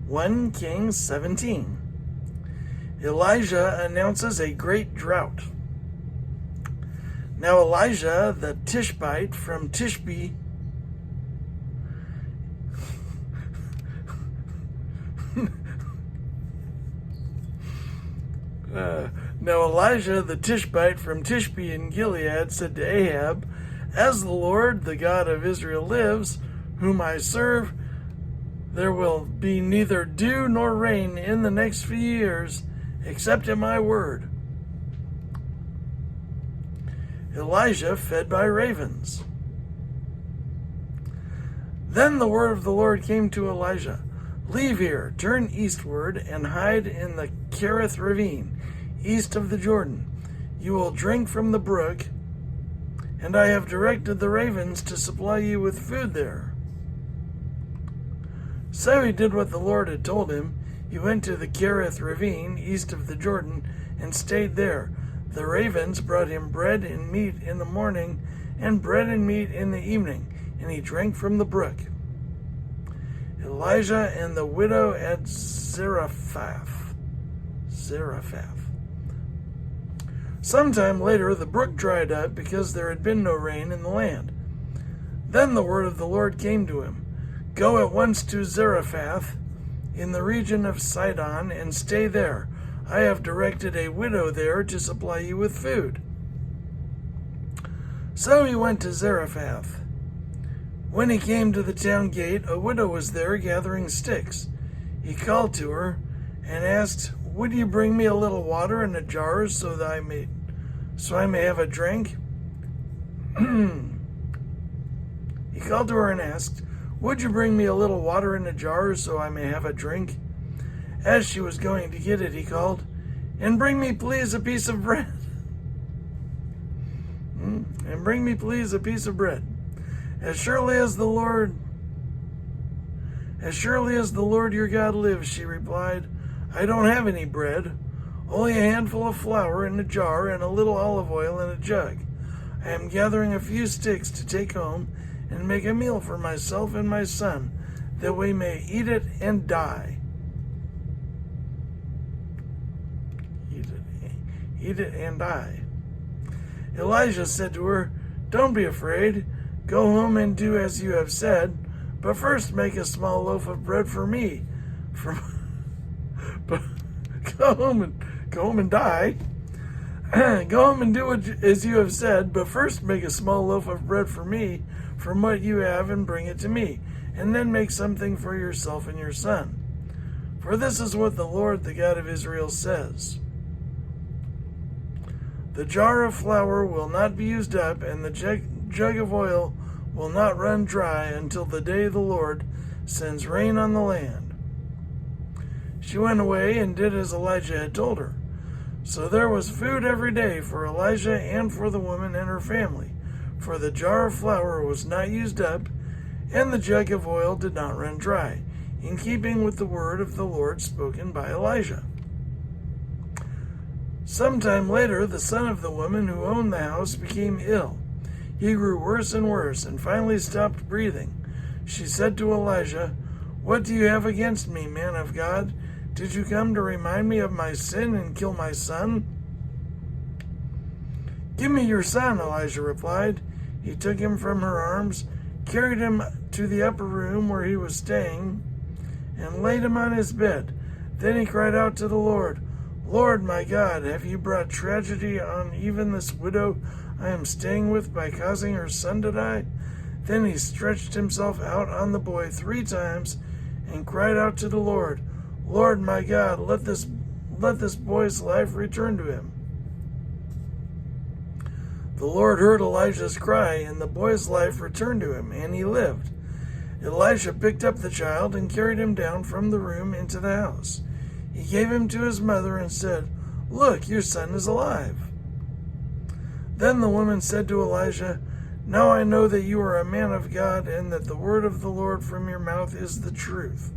1 Kings 17. Elijah announces a great drought. Now Elijah the Tishbite from Tishbe Now Elijah the Tishbite from Tishbe in Gilead said to Ahab, "As the Lord, the God of Israel lives, whom I serve, there will be neither dew nor rain in the next few years, except at my word." Elijah fed by ravens. Then the word of the Lord came to Elijah, "Leave here, turn eastward, and hide in the Kerith ravine, east of the Jordan. You will drink from the brook, and I have directed the ravens to supply you with food there." So he did what the Lord had told him. He went to the Kerith ravine, east of the Jordan, and stayed there. The ravens brought him bread and meat in the morning, and bread and meat in the evening, and he drank from the brook. Elijah and the widow at Zarephath. Sometime later, the brook dried up because there had been no rain in the land. Then the word of the Lord came to him, "Go at once to Zarephath in the region of Sidon and stay there. I have directed a widow there to supply you with food." So he went to Zarephath. When he came to the town gate, a widow was there gathering sticks. He called to her and asked, "Would you bring me a little water in a jar so I may have a drink?" He called to her and asked, "Would you bring me a little water in a jar so I may have a drink?" As she was going to get it, he called, "And bring me please a piece of bread." "And bring me please a piece of bread. As surely as the Lord your God lives," she replied, "I don't have any bread, only a handful of flour in a jar and a little olive oil in a jug. I am gathering a few sticks to take home and make a meal for myself and my son, that we may eat it and die." Eat it and die. Elijah said to her, "Don't be afraid. Go home and do as you have said, but first make a small loaf of bread for me. Go home and die. Go home and do as you have said, but first make a small loaf of bread for me from what you have and bring it to me, and then make something for yourself and your son. For this is what the Lord, the God of Israel, says. The jar of flour will not be used up, and the jug of oil will not run dry until the day the Lord sends rain on the land." She went away and did as Elijah had told her. So there was food every day for Elijah and for the woman and her family, for the jar of flour was not used up, and the jug of oil did not run dry, in keeping with the word of the Lord spoken by Elijah. Sometime later, the son of the woman who owned the house became ill. He grew worse and worse, and finally stopped breathing. She said to Elijah, "What do you have against me, man of God? Did you come to remind me of my sin and kill my son?" "Give me your son," Elijah replied. He took him from her arms, carried him to the upper room where he was staying, and laid him on his bed. Then he cried out to the Lord, "Lord my God, have you brought tragedy on even this widow I am staying with by causing her son to die?" Then he stretched himself out on the boy 3 times and cried out to the Lord, "Lord my God, let this boy's life return to him." The Lord heard Elijah's cry, and the boy's life returned to him, and he lived. Elijah picked up the child and carried him down from the room into the house. He gave him to his mother and said, "Look, your son is alive." Then the woman said to Elijah, "Now I know that you are a man of God, and that the word of the Lord from your mouth is the truth."